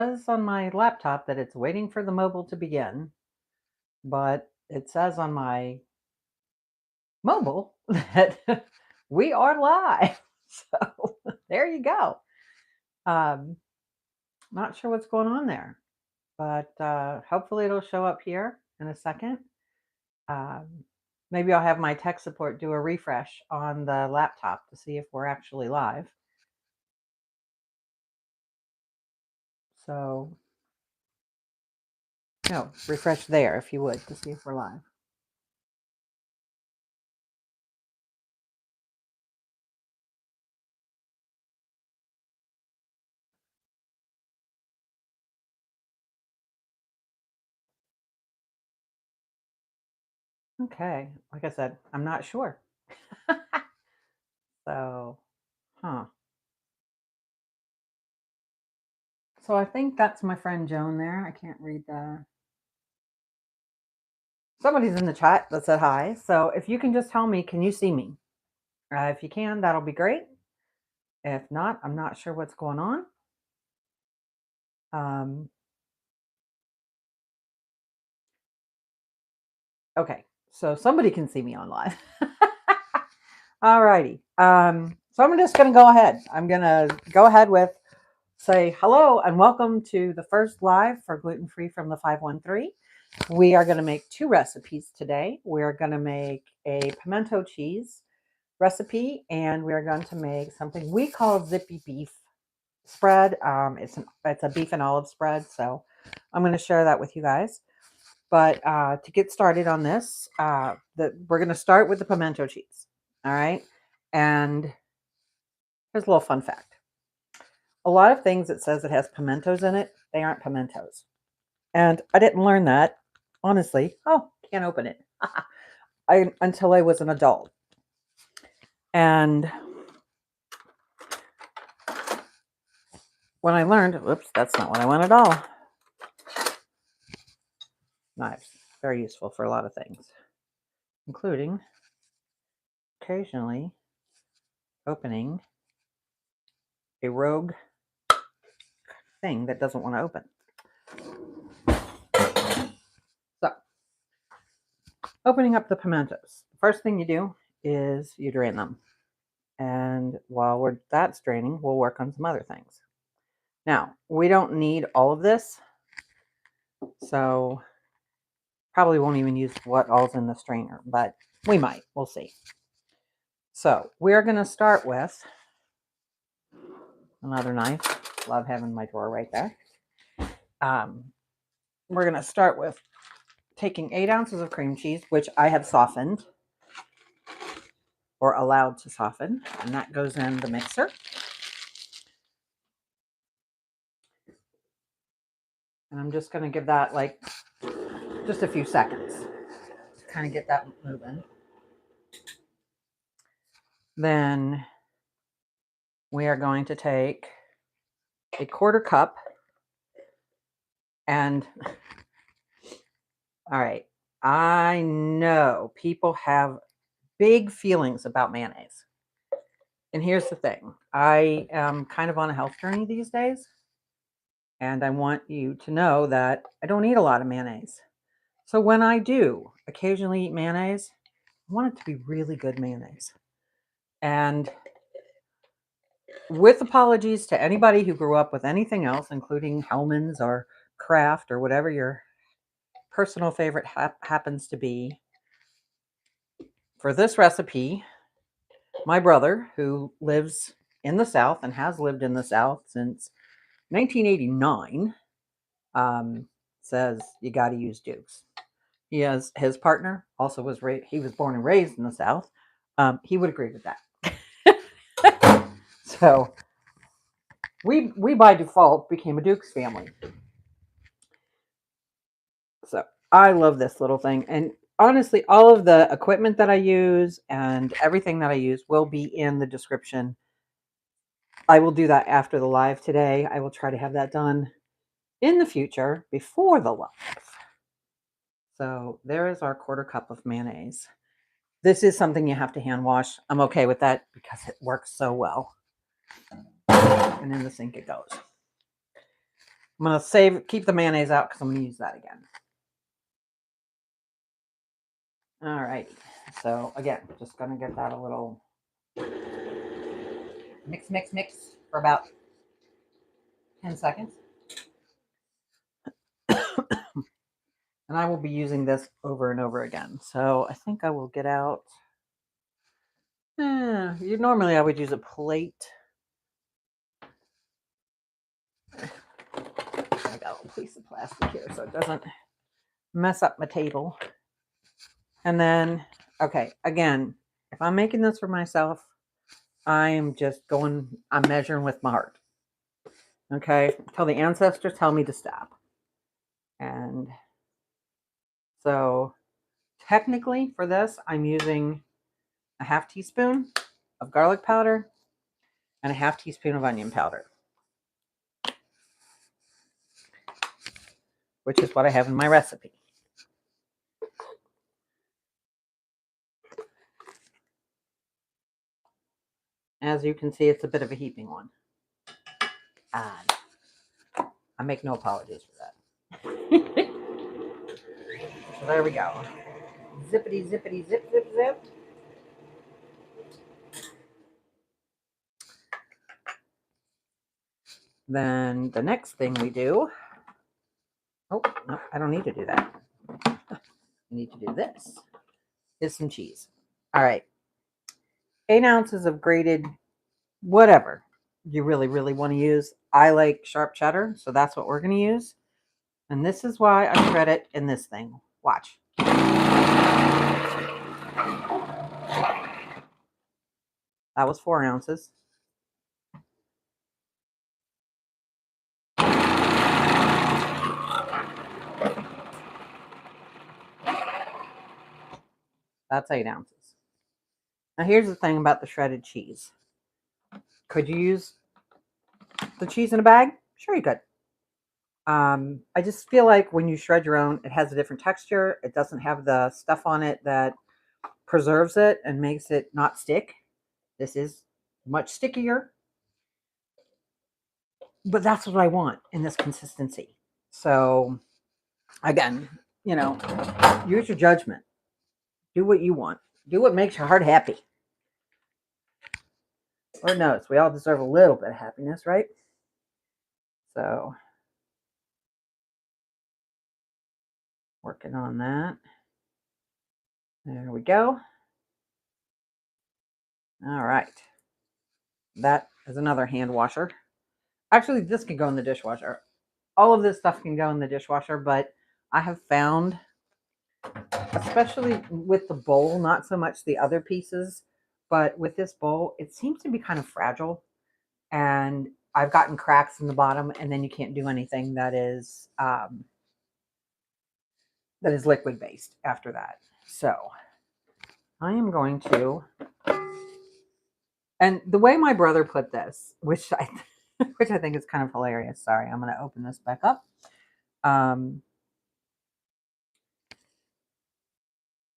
says on my laptop that it's waiting for the mobile to begin, but it says on my mobile that we are live. So there you go. Um, Not sure what's going on there, but hopefully it'll show up here in a second. Um, Maybe I'll have my tech support do a refresh on the laptop to see if we're actually live. So, no, refresh there if you would to see if we're live. Okay, like I said, I'm not sure. So, huh. So I think that's my friend Joan there. I can't read the. Somebody's in the chat that said hi. So if you can just tell me, can you see me? If you can, that'll be great. If not, I'm not sure what's going on. Um, okay, so somebody can see me on live. All righty. So I'm just going to go ahead. I'm going to go ahead with say hello and welcome to the first live for Gluten Free from the 513. We are going to make two recipes today. We're going to make a pimento cheese recipe, and we're going to make something we call Zippy beef spread. It's a beef and olive spread, so I'm going to share that with you guys. But to get started on this, we're going to start with the pimento cheese. All right, and here's a little fun fact. A lot of things that says it has pimentos in it, they aren't pimentos. And I didn't learn that, honestly. Oh, can't open it. Until I was an adult. And when I learned, whoops, that's not what I want at all. Knives, very useful for a lot of things, including occasionally opening a rogue thing that doesn't want to open. So, opening up the pimentos. The first thing you do is you drain them. And while that's draining, we'll work on some other things. Now, we don't need all of this, so probably won't even use what all's in the strainer, but we might. We'll see. So we're going to start with another knife. Love having my drawer right there. We're going to start with taking 8 ounces of cream cheese, which I have softened or allowed to soften, and that goes in the mixer. And I'm just going to give that like just a few seconds to kind of get that moving. Then we are going to take a 1/4 cup and all right, I know people have big feelings about mayonnaise. And here's the thing. I am kind of on a health journey these days. And I want you to know that I don't eat a lot of mayonnaise. So when I do occasionally eat mayonnaise, I want it to be really good mayonnaise. And with apologies to anybody who grew up with anything else, including Hellmann's or Kraft or whatever your personal favorite happens to be, for this recipe, my brother, who lives in the South and has lived in the South since 1989, says you got to use Dukes. He has his partner also he was born and raised in the South. He would agree with that. So we by default became a Dukes family. So I love this little thing, and honestly, all of the equipment that I use and everything that I use will be in the description. I will do that after the live today. I will try to have that done in the future before the live. So there is our 1/4 cup of mayonnaise. This is something you have to hand wash. I'm okay with that because it works so well. And in the sink it goes. I'm going to keep the mayonnaise out because I'm going to use that again. All right. So again, just going to get that a little mix for about 10 seconds. And I will be using this over and over again. So I think I will get out. Normally I would use a plate. I got a little piece of plastic here so it doesn't mess up my table. And then, okay, again, if I'm making this for myself, I'm measuring with my heart. Okay, until the ancestors tell me to stop. And so technically for this, I'm using a half teaspoon of garlic powder and a half teaspoon of onion powder, which is what I have in my recipe. As you can see, it's a bit of a heaping one. And I make no apologies for that. So there we go. Zippity, zippity, zip, zip, zip. Then the next thing we do, oh, no, I don't need to do that. I need to do this, is some cheese. All right. 8 ounces of grated whatever you really, really want to use. I like sharp cheddar, so that's what we're going to use. And this is why I shred it in this thing. Watch. That was 4 ounces. That's 8 ounces. Now here's the thing about the shredded cheese. Could you use the cheese in a bag? Sure you could. I just feel like when you shred your own, it has a different texture. It doesn't have the stuff on it that preserves it and makes it not stick. This is much stickier. But that's what I want in this consistency. So again, use your judgment. Do what you want. Do what makes your heart happy. Lord knows, we all deserve a little bit of happiness, right? So, working on that. There we go. All right. That is another hand washer. Actually, this can go in the dishwasher. All of this stuff can go in the dishwasher, but I have found, especially with the bowl, not so much the other pieces, but with this bowl, it seems to be kind of fragile. And I've gotten cracks in the bottom, and then you can't do anything that is liquid based after that. So I am going to, and the way my brother put this, which I think is kind of hilarious. Sorry, I'm going to open this back up.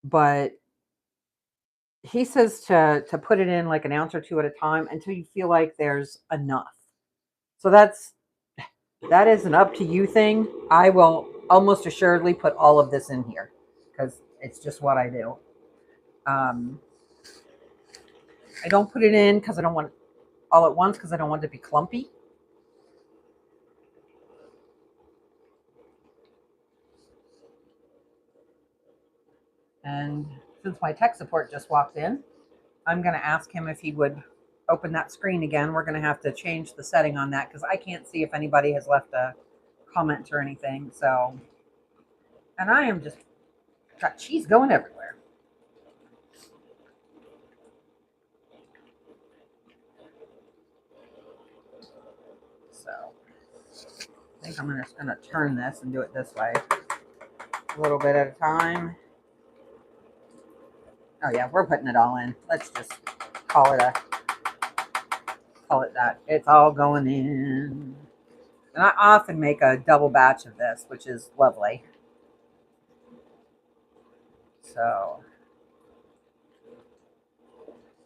But he says to put it in like an ounce or two at a time until you feel like there's enough. So that is an up to you thing. I will almost assuredly put all of this in here because it's just what I do. I don't put it in because I don't want it all at once because I don't want it to be clumpy. And since my tech support just walked in, I'm going to ask him if he would open that screen again. We're going to have to change the setting on that because I can't see if anybody has left a comment or anything. So, and I am just got cheese going everywhere. So I think I'm just going to turn this and do it this way, a little bit at a time. Oh yeah, we're putting it all in. Let's just call it that. It's all going in. And I often make a double batch of this, which is lovely. So,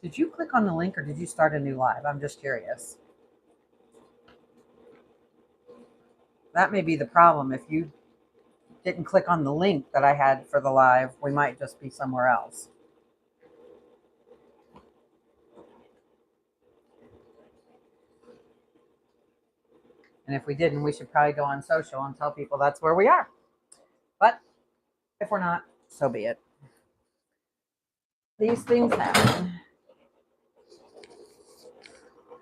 did you click on the link or did you start a new live? I'm just curious. that may be the problem. If you didn't click on the link that I had for the live, we might just be somewhere else. And if we didn't, we should probably go on social and tell people that's where we are. But if we're not, so be it. These things happen.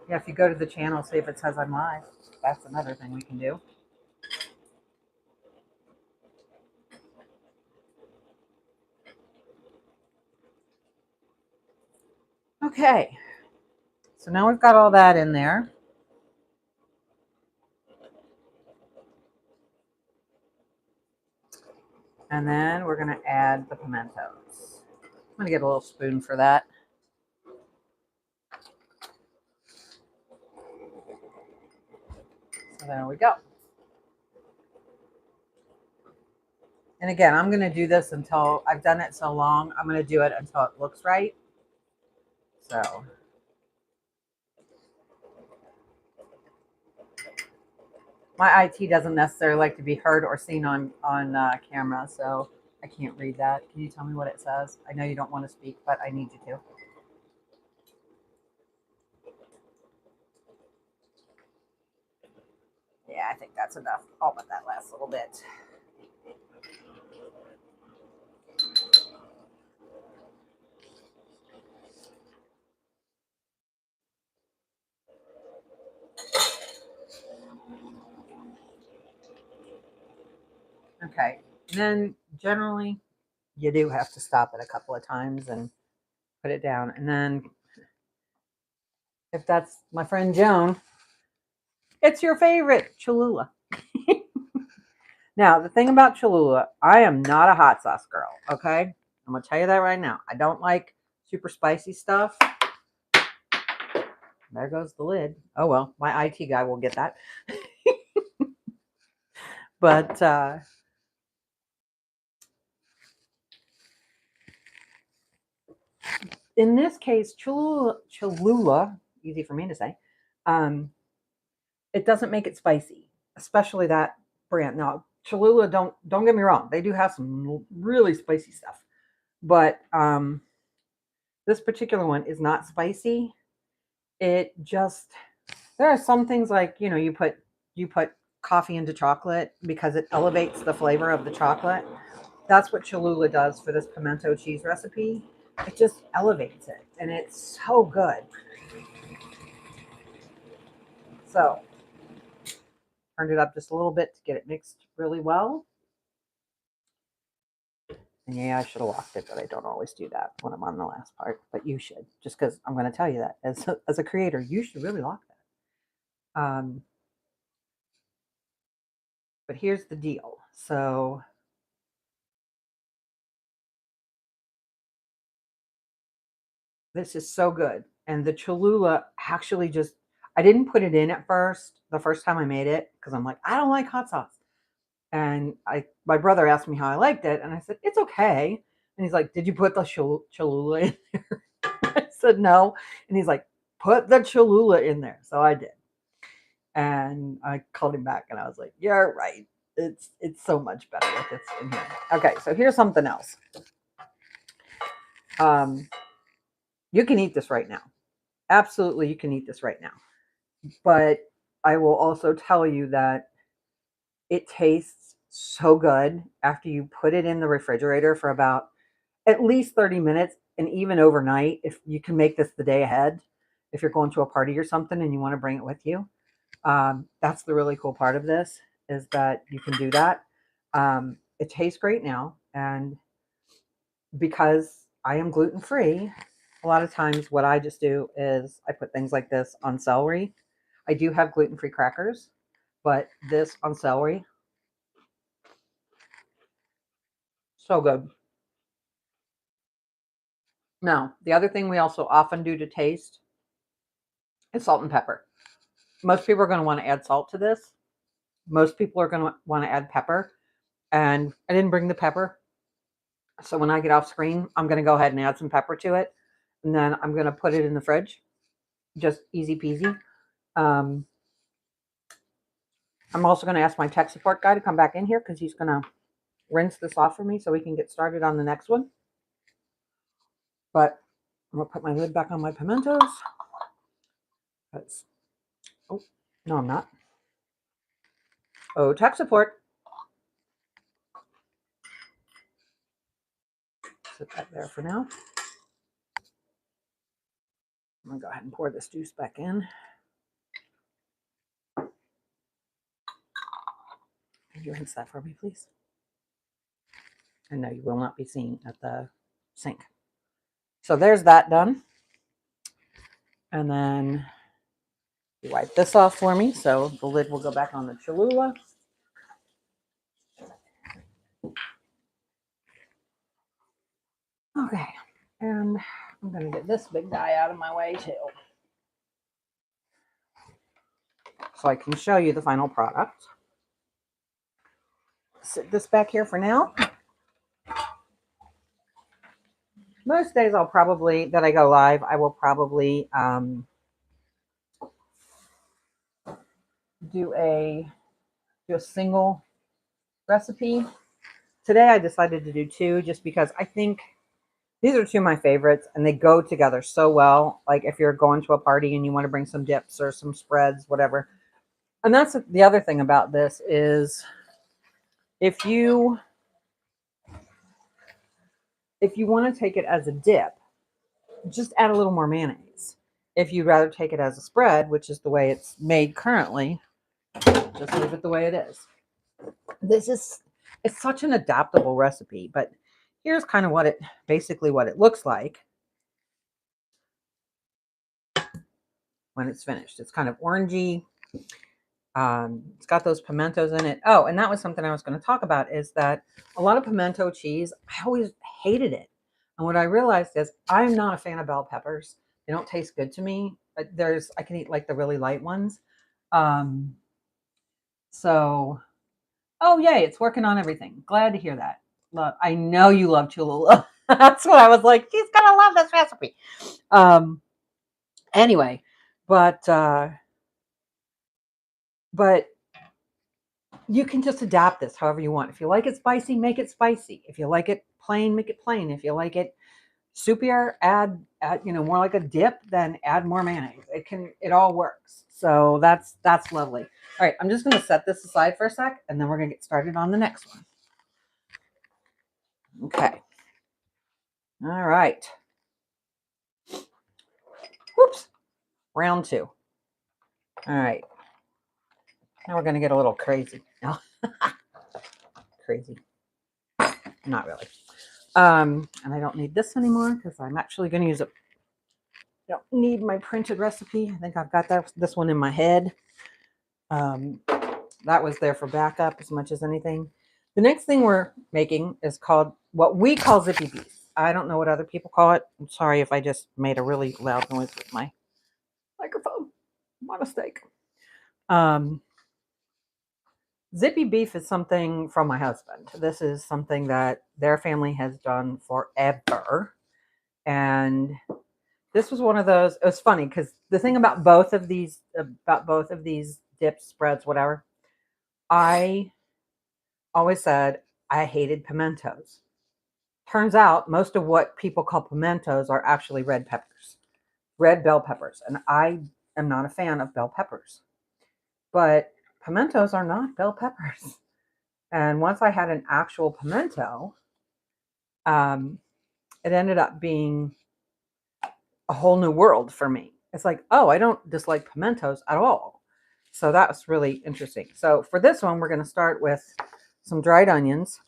Yeah, if you go to the channel, see if it says I'm live. That's another thing we can do. Okay, so now we've got all that in there. And then we're going to add the pimentos. I'm going to get a little spoon for that. So there we go. And again, I'm going to do this until I've done it so long. I'm going to do it until it looks right. So my IT doesn't necessarily like to be heard or seen on camera, so I can't read that. Can you tell me what it says? I know you don't want to speak, but I need you to. Yeah, I think that's enough. I'll let that last a little bit. Okay, and then generally you do have to stop it a couple of times and put it down. And then if that's my friend Joan, it's your favorite Cholula. Now, the thing about Cholula, I am not a hot sauce girl, okay? I'm going to tell you that right now. I don't like super spicy stuff. There goes the lid. Oh, well, my IT guy will get that. But in this case, Cholula, easy for me to say, it doesn't make it spicy, especially that brand. Now, Cholula, don't get me wrong, they do have some really spicy stuff, but this particular one is not spicy. It just, there are some things like, you know, you put coffee into chocolate because it elevates the flavor of the chocolate. That's what Cholula does for this pimento cheese recipe. It just elevates it, and it's so good. So turned it up just a little bit to get it mixed really well. And yeah, I should have locked it, but I don't always do that when I'm on the last part. But you should, just because I'm going to tell you that as a creator, you should really lock that. But here's the deal. So this is so good. And the Cholula actually just, I didn't put it in at first, the first time I made it, because I'm like, I don't like hot sauce. And my brother asked me how I liked it, and I said, it's okay. And he's like, did you put the Cholula in there? I said, no. And he's like, put the Cholula in there. So I did. And I called him back, and I was like, you're right. It's so much better with this in here. Okay, so here's something else. You can eat this right now. Absolutely, you can eat this right now. But I will also tell you that it tastes so good after you put it in the refrigerator for about at least 30 minutes, and even overnight. If you can make this the day ahead, if you're going to a party or something and you want to bring it with you, that's the really cool part of this, is that you can do that. It tastes great now, and because I am gluten free, a lot of times what I just do is I put things like this on celery. I do have gluten free crackers, but this on celery, so good. Now, the other thing we also often do to taste is salt and pepper. Most people are going to want to add salt to this. Most people are going to want to add pepper. And I didn't bring the pepper. So when I get off screen, I'm going to go ahead and add some pepper to it. And then I'm going to put it in the fridge. Just easy peasy. I'm I'm also going to ask my tech support guy to come back in here because he's going to rinse this off for me so we can get started on the next one. But I'm going to put my lid back on my pimentos. Oh, no, I'm not. Oh, tech support. Sit that there for now. I'm going to go ahead and pour this juice back in. Can you rinse that for me, please? And no, you will not be seen at the sink. So there's that done. And then you wipe this off for me. So the lid will go back on the Cholula. Okay. And I'm going to get this big guy out of my way too, so I can show you the final product. Sit this back here for now. Most days I'll probably, that I go live, I will probably do a single recipe. Today I decided to do two just because I think these are two of my favorites and they go together so well. Like if you're going to a party and you want to bring some dips or some spreads, whatever. And that's the other thing about this is if you want to take it as a dip, just add a little more mayonnaise. If you'd rather take it as a spread, which is the way it's made currently, just leave it the way it is. It's such an adaptable recipe, but here's kind of basically what it looks like when it's finished. It's kind of orangey. It's got those pimentos in it. Oh, and that was something I was going to talk about, is that a lot of pimento cheese, I always hated it. And what I realized is I'm not a fan of bell peppers. They don't taste good to me. I can eat like the really light ones. So, oh yay, it's working on everything. Glad to hear that. I know you love Cholula. That's what I was like. She's gonna love this recipe. Anyway, but you can just adapt this however you want. If you like it spicy, make it spicy. If you like it plain, make it plain. If you like it soupier, add more like a dip, then add more mayonnaise. It all works. So that's lovely. All right, I'm just going to set this aside for a sec, and then we're going to get started on the next one. Okay. All right. Whoops. Round two. All right. Now we're going to get a little crazy. No. Crazy. Not really. And I don't need this anymore because I'm actually going to use it. I don't need my printed recipe. I think I've got this one in my head. That was there for backup as much as anything. The next thing we're making is called what we call Zippy beef. I don't know what other people call it. I'm sorry if I just made a really loud noise with my microphone. My mistake. Zippy beef is something from my husband. This is something that their family has done forever. And this was one of those. It was funny because the thing about both of these dips, spreads, whatever, I always said I hated pimentos. Turns out most of what people call pimentos are actually red peppers, red bell peppers. And I am not a fan of bell peppers. But pimentos are not bell peppers. And once I had an actual pimento, it ended up being a whole new world for me. It's like, oh, I don't dislike pimentos at all. So that was really interesting. So for this one, we're going to start with some dried onions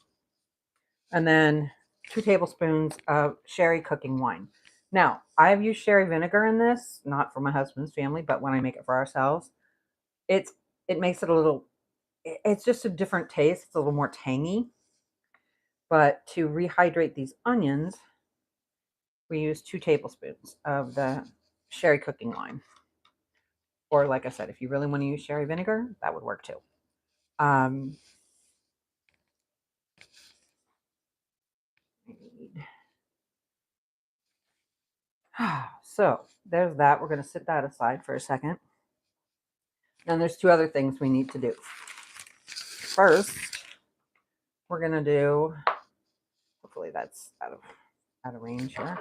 and then 2 tablespoons of sherry cooking wine. Now, I have used sherry vinegar in this, not for my husband's family, but when I make it for ourselves, it makes it it's just a different taste. It's a little more tangy. But to rehydrate these onions, we use 2 tablespoons of the sherry cooking wine. Or like I said, if you really want to use sherry vinegar, that would work too. So there's that. We're going to set that aside for a second. Then there's 2 other things we need to do. first, we're going to do, hopefully that's out of range here.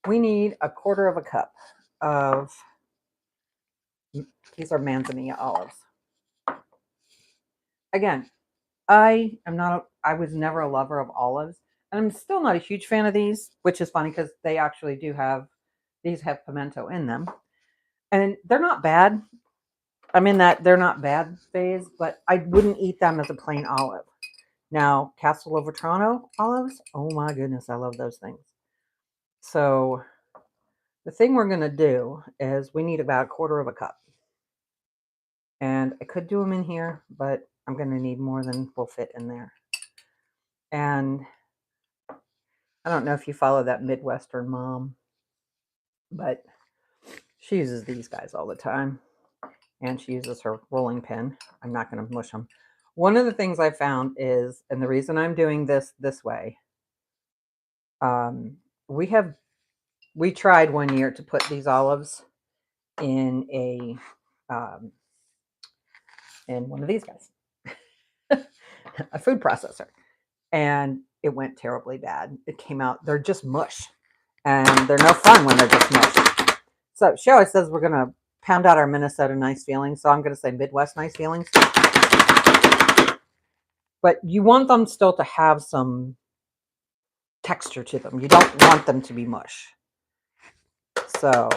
We need a quarter of a cup of, these are manzanilla olives. Again, I was never a lover of olives, and I'm still not a huge fan of these, which is funny because they actually these have pimento in them. And they're not bad. I'm in that they're not bad phase, but I wouldn't eat them as a plain olive. Now, Castelvetrano olives, oh my goodness, I love those things. So the thing we're going to do is we need about a quarter of a cup. And I could do them in here, but I'm going to need more than will fit in there. And I don't know if you follow that Midwestern mom, but she uses these guys all the time. And she uses her rolling pin. I'm not going to mush them. One of the things I found is, and the reason I'm doing this way, we tried one year to put these olives in in one of these guys, a food processor, and it went terribly bad. It came out, they're just mush, and they're no fun when they're just mush. So she always says we're going to pound out our Minnesota nice feelings, so I'm going to say Midwest nice feelings. But you want them still to have some texture to them. You don't want them to be mush. So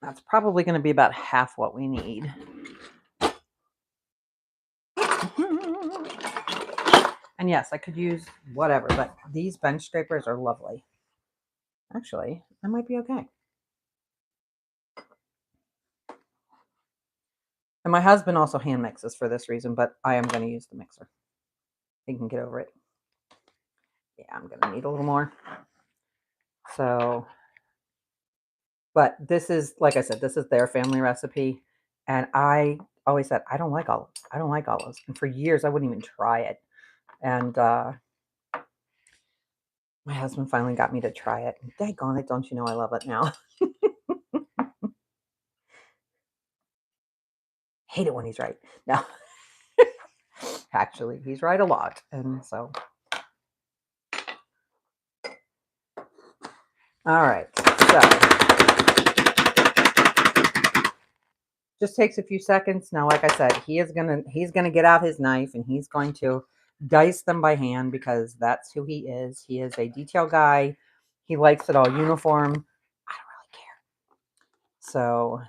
that's probably going to be about half what we need. And yes, I could use whatever, but these bench scrapers are lovely. Actually, that might be okay. And my husband also hand mixes for this reason, but I am going to use the mixer. He can get over it. Yeah, I'm going to need a little more. So, but this is, like I said, this is their family recipe. And I always said, I don't like olives. I don't like olives. And for years, I wouldn't even try it. And my husband finally got me to try it. Daggone it, don't you know I love it now. Hate it when he's right. No. Actually, he's right a lot. And so. All right. So. Just takes a few seconds. Now, like I said, he's gonna get out his knife and he's going to dice them by hand because that's who he is. He is a detail guy. He likes it all uniform. I don't really care. So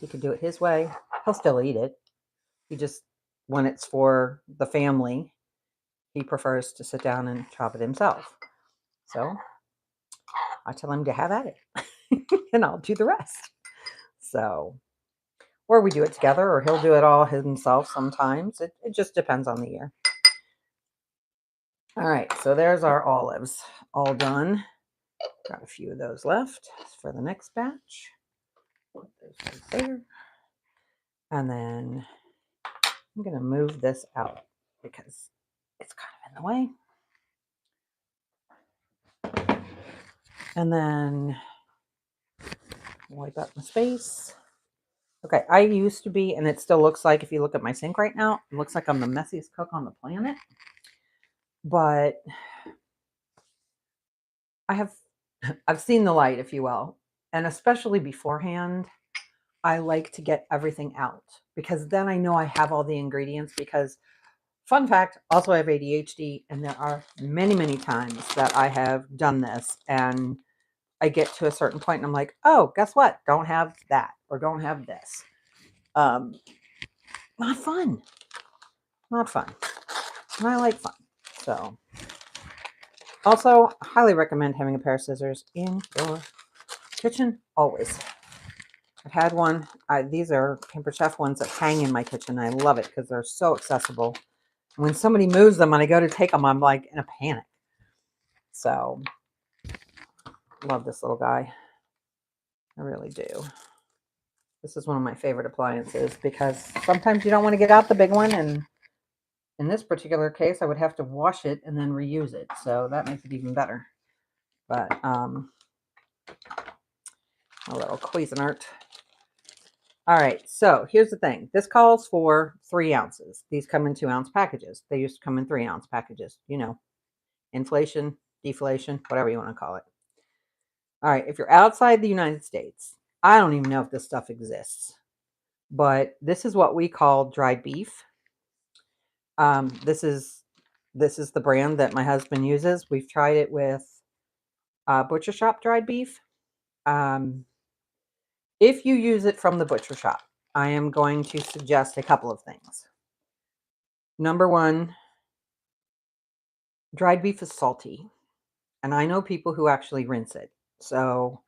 he could do it his way. He'll still eat it. He just, when it's for the family, he prefers to sit down and chop it himself. So I tell him to have at it and I'll do the rest. So, or we do it together, or he'll do it all himself sometimes. It just depends on the year. All right, so there's our olives all done. Got a few of those left for the next batch. Put those right there. And then I'm going to move this out because it's kind of in the way. And then wipe out my space. Okay, I used to be, and it still looks like, if you look at my sink right now, it looks like I'm the messiest cook on the planet. But I've seen the light, if you will. And especially beforehand, I like to get everything out because then I know I have all the ingredients. Because, fun fact, also I have ADHD, and there are many, many times that I have done this and I get to a certain point and I'm like, oh, guess what? Don't have that or don't have this. Not fun. Not fun. And I like fun. So, also, highly recommend having a pair of scissors in your kitchen always. I've had one. These are Pampered Chef ones that hang in my kitchen. I love it because they're so accessible. When somebody moves them and I go to take them, I'm like in a panic. So, love this little guy. I really do. This is one of my favorite appliances because sometimes you don't want to get out the big one, and in this particular case, I would have to wash it and then reuse it. So that makes it even better. But a little Cuisinart All right, so here's the thing. This calls for 3 ounces. These come in 2-ounce packages. They used to come in 3-ounce packages. You know, inflation, deflation, whatever you want to call it. All right, if you're outside the United States, I don't even know if this stuff exists, but this is what we call dried beef. This is the brand that my husband uses. We've tried it with butcher shop dried beef. If you use it from the butcher shop, I am going to suggest a couple of things. Number one, dried beef is salty, and I know people who actually rinse it. So,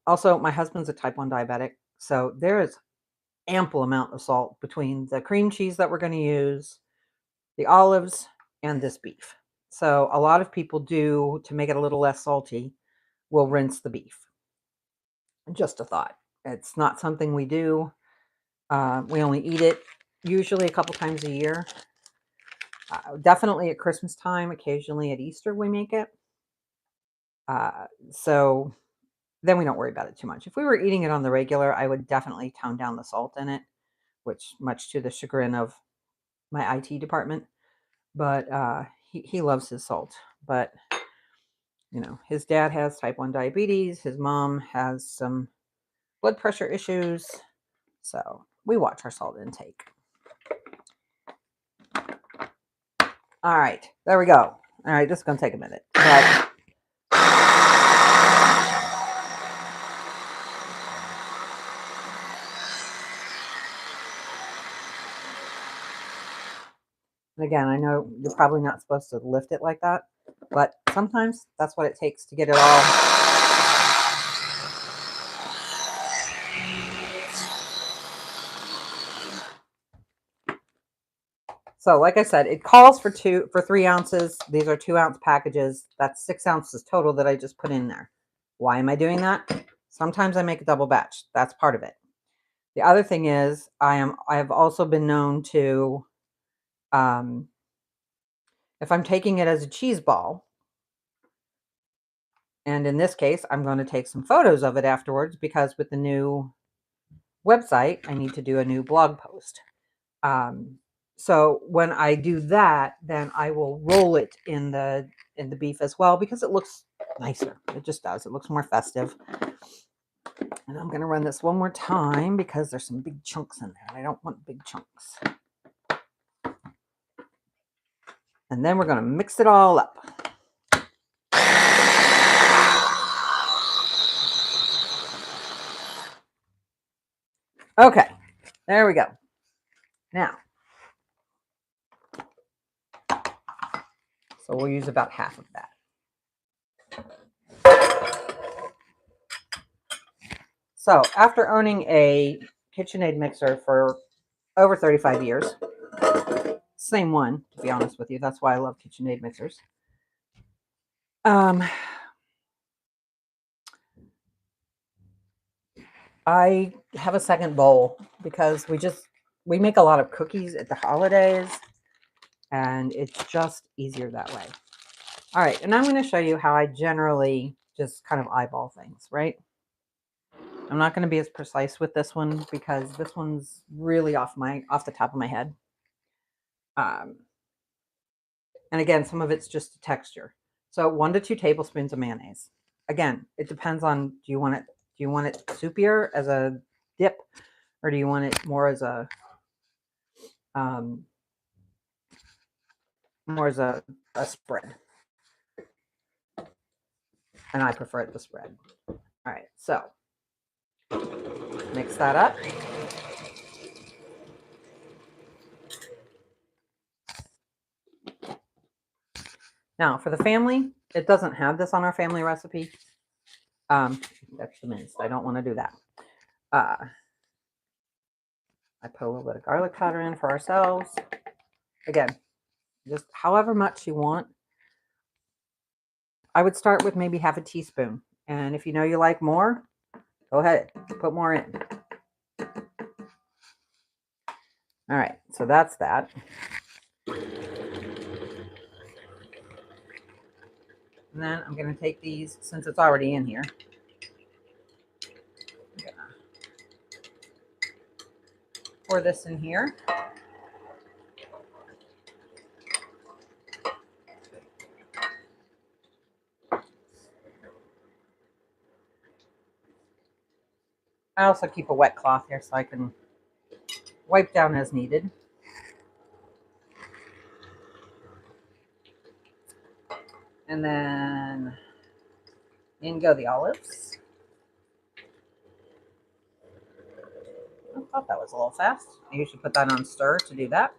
also, my husband's a type 1 diabetic, so there is ample amount of salt between the cream cheese that we're going to use, the olives, and this beef. So, a lot of people do, to make it a little less salty, will rinse the beef. Just a thought. It's not something we do. We only eat it usually a couple times a year. Definitely at Christmas time, occasionally at Easter we make it. So then we don't worry about it too much. If we were eating it on the regular, I would definitely tone down the salt in it, which much to the chagrin of my IT department. But he loves his salt. But, you know, his dad has type 1 diabetes. His mom has some blood pressure issues. So we watch our salt intake. All right, there we go. All right, this is going to take a minute. But again, I know you're probably not supposed to lift it like that, but sometimes that's what it takes to get it all. So like I said, it calls for 3 ounces. These are 2-ounce packages. That's 6 ounces total that I just put in there. Why am I doing that? Sometimes I make a double batch. That's part of it. The other thing is I have also been known to, if I'm taking it as a cheese ball, and in this case, I'm going to take some photos of it afterwards because with the new website, I need to do a new blog post. So when I do that, then I will roll it in the beef as well because it looks nicer. It just does. It looks more festive. And I'm going to run this one more time because there's some big chunks in there. And I don't want big chunks. And then we're going to mix it all up. Okay, there we go. Now, so we'll use about half of that. So after owning a KitchenAid mixer for over 35 years, same one, to be honest with you. That's why I love KitchenAid mixers. I have a second bowl because we make a lot of cookies at the holidays and it's just easier that way. All right, and I'm going to show you how I generally just kind of eyeball things, right? I'm not going to be as precise with this one because this one's really off the top of my head. And again, some of it's just a texture. So 1 to 2 tablespoons of mayonnaise. Again, it depends on do you want it soupier as a dip, or do you want it more as a spread? And I prefer it the spread. All right, so mix that up. Now for the family, it doesn't have this on our family recipe. That's the minced. I don't want to do that. I put a little bit of garlic powder in for ourselves. Again, just however much you want. I would start with maybe half a teaspoon. And if you know you like more, go ahead, put more in. All right, so that's that. And then I'm going to take these, since it's already in here, pour this in here. I also keep a wet cloth here so I can wipe down as needed. And then in go the olives. I thought that was a little fast. I usually put that on stir to do that.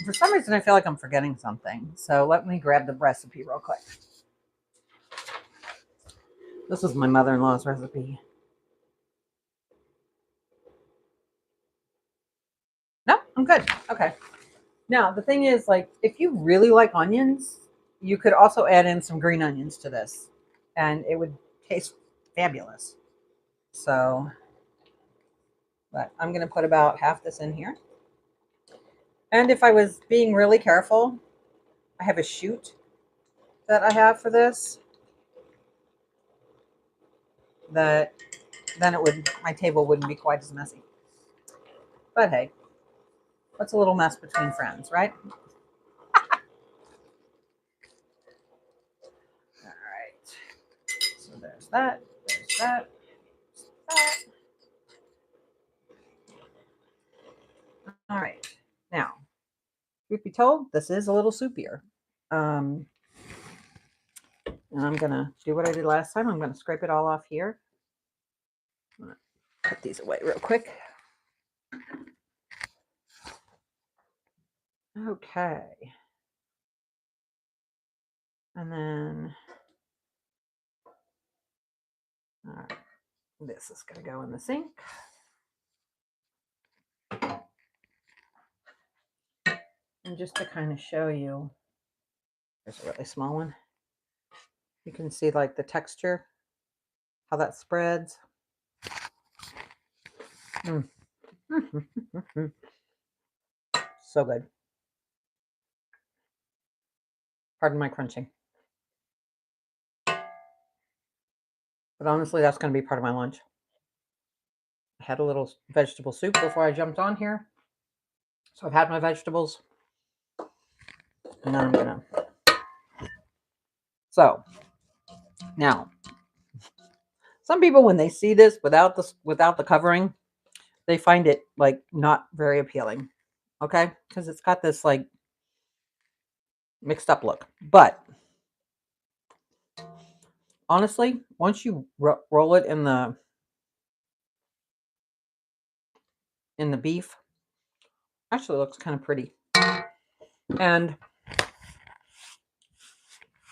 For some reason, I feel like I'm forgetting something. So let me grab the recipe real quick. This is my mother-in-law's recipe. No, I'm good. Okay. Now, the thing is, like, if you really like onions, you could also add in some green onions to this, and it would taste fabulous. So, but I'm going to put about half this in here. And if I was being really careful, I have a shoot that I have for this that then my table wouldn't be quite as messy. But hey, what's a little mess between friends, right? All right. So there's that. There's that. That. All right. Now, truth be told, this is a little soupier. And I'm going to do what I did last time. I'm going to scrape it all off here. I'm going to put these away real quick. Okay. And then, all right, this is going to go in the sink. And just to kind of show you, there's a really small one. You can see like the texture, how that spreads. So good. Pardon my crunching. But honestly, that's going to be part of my lunch. I had a little vegetable soup before I jumped on here. So I've had my vegetables. And then I'm going to... So, now, some people, when they see this without the covering, they find it, like, not very appealing. Okay? Because it's got this, like, mixed up look. But honestly, once you roll it in the beef, actually looks kind of pretty. And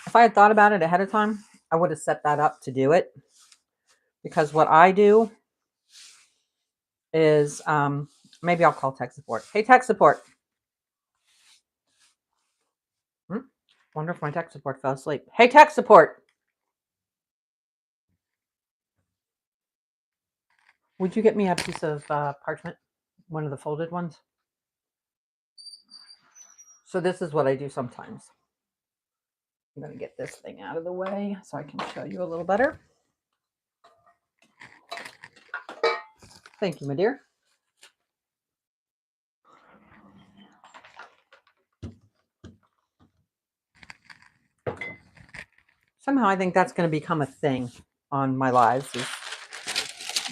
if I had thought about it ahead of time, I would have set that up to do it. Because what I do is, maybe I'll call tech support. Hey, tech support. Wonder if my tech support fell asleep. Hey, tech support. Would you get me a piece of parchment? One of the folded ones? So this is what I do sometimes. I'm going to get this thing out of the way so I can show you a little better. Thank you, my dear. Somehow I think that's going to become a thing on my lives, is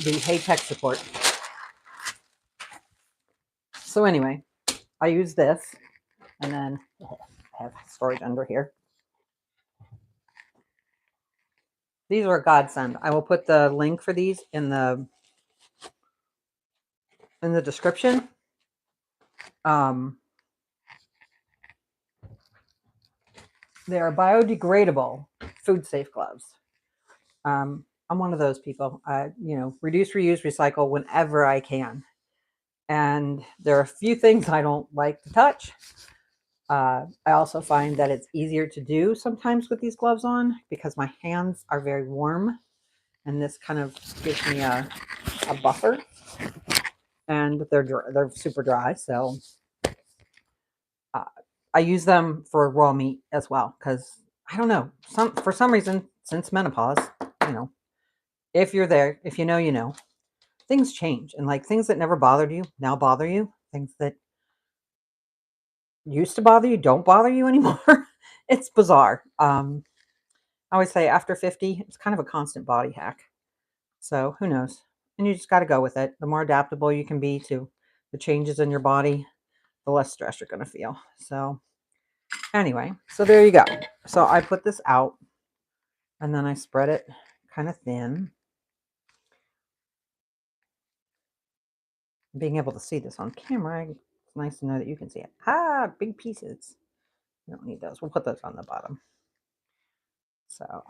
the Hey Tech support. So anyway, I use this, and then I have storage under here. These are a godsend. I will put the link for these in the description. They are biodegradable, food safe gloves. I'm one of those people. Reduce, reuse, recycle whenever I can. And there are a few things I don't like to touch. I also find that it's easier to do sometimes with these gloves on because my hands are very warm, and this kind of gives me a buffer. And they're super dry, so I use them for raw meat as well, because I don't know, for some reason, since menopause, you know, if you're there, if you know, you know, things change, and like things that never bothered you now bother you. Things that used to bother you don't bother you anymore. It's bizarre. I always say after 50, it's kind of a constant body hack. So who knows? And you just got to go with it. The more adaptable you can be to the changes in your body, the less stress you're going to feel. So anyway, so there you go. So I put this out and then I spread it kind of thin. Being able to see this on camera, it's nice to know that you can see it. Ah, big pieces. We don't need those. We'll put those on the bottom. So,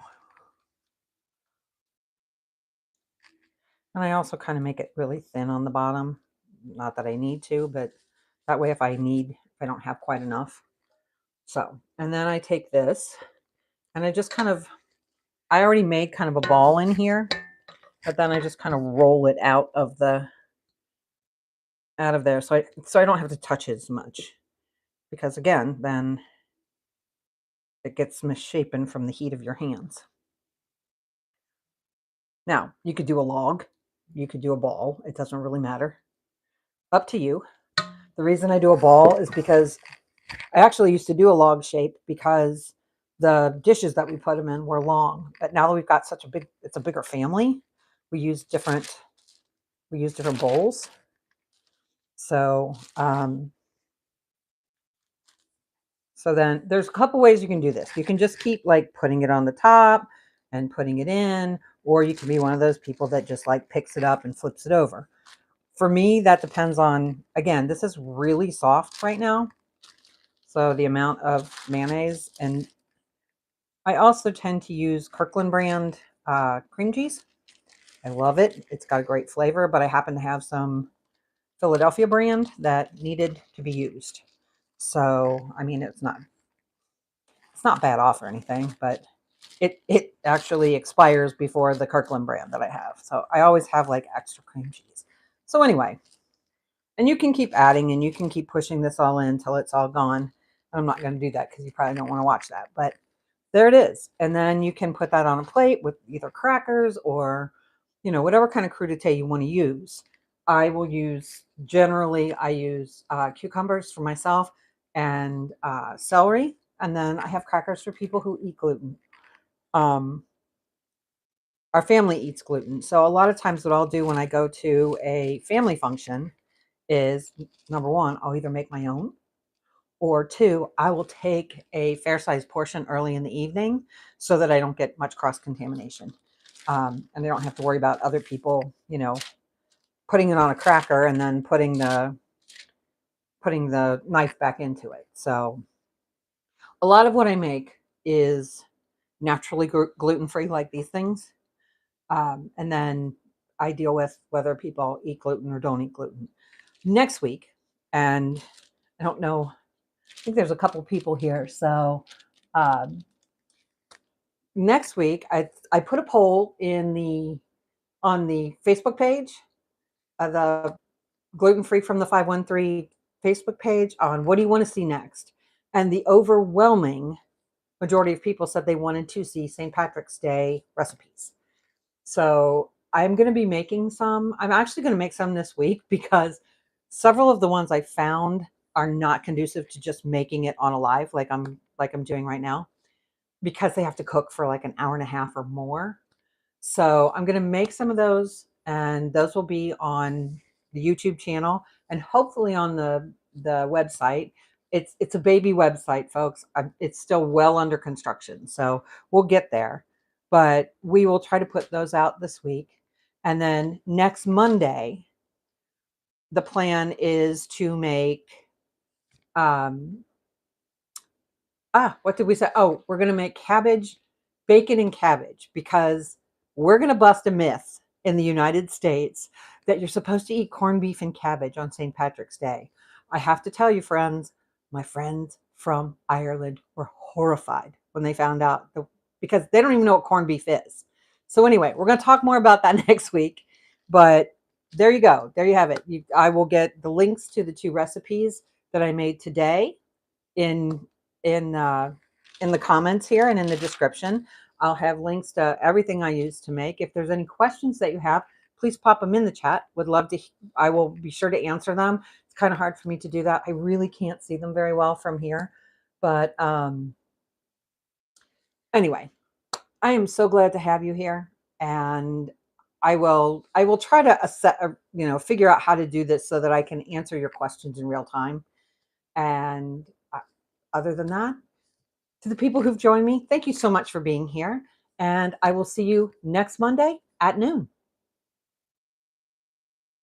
and I also kind of make it really thin on the bottom. Not that I need to, but that way if I don't have quite enough. So, and then I take this and I just kind of, I already made kind of a ball in here, but then I just kind of roll it out of there. So I don't have to touch it as much because again, then it gets misshapen from the heat of your hands. Now, you could do a log, you could do a ball. It doesn't really matter. Up to you. The reason I do a ball is because I actually used to do a log shape because the dishes that we put them in were long. But now that we've got it's a bigger family, we use different bowls. So, so then there's a couple ways you can do this. You can just keep like putting it on the top and putting it in, or you can be one of those people that just like picks it up and flips it over. For me, that depends on, again, this is really soft right now. So the amount of mayonnaise, and I also tend to use Kirkland brand cream cheese. I love it. It's got a great flavor, but I happen to have some Philadelphia brand that needed to be used. So, I mean, it's not bad off or anything, but it actually expires before the Kirkland brand that I have. So I always have like extra cream cheese. So anyway, and you can keep adding and you can keep pushing this all in until it's all gone. I'm not going to do that because you probably don't want to watch that, but there it is. And then you can put that on a plate with either crackers or, whatever kind of crudité you want to use. Generally, I use cucumbers for myself and celery. And then I have crackers for people who eat gluten. Um, our family eats gluten. So a lot of times what I'll do when I go to a family function is, number one, I'll either make my own, or two, I will take a fair sized portion early in the evening so that I don't get much cross contamination. And I don't have to worry about other people, putting it on a cracker and then putting the knife back into it. So a lot of what I make is naturally gluten free, like these things. And then I deal with whether people eat gluten or don't eat gluten. Next week, and I don't know, I think there's a couple people here. So um, next week, I put a poll on the Facebook page, the Gluten Free from the 513 Facebook page, on what do you want to see next? And the overwhelming majority of people said they wanted to see St. Patrick's Day recipes. So I'm going to be making some. I'm actually going to make some this week because several of the ones I found are not conducive to just making it on a live like I'm doing right now, because they have to cook for like an hour and a half or more. So I'm going to make some of those, and those will be on the YouTube channel and hopefully on the website. It's a baby website, folks. It's still well under construction, so we'll get there. But we will try to put those out this week, and then next Monday, the plan is to make um, what did we say? Oh, we're going to make bacon and cabbage, because we're going to bust a myth in the United States that you're supposed to eat corned beef and cabbage on St. Patrick's Day. I have to tell you, friends, my friends from Ireland were horrified when they found out, because they don't even know what corned beef is. So anyway, we're going to talk more about that next week. But there you go. There you have it. I will get the links to the two recipes that I made today in in in the comments here and in the description. I'll have links to everything I use to make. If there's any questions that you have, please pop them in the chat. Would love to. I will be sure to answer them. It's kind of hard for me to do that. I really can't see them very well from here. But anyway, I am so glad to have you here, and I will try to figure out how to do this so that I can answer your questions in real time. And other than that, to the people who've joined me, thank you so much for being here, and I will see you next Monday at noon.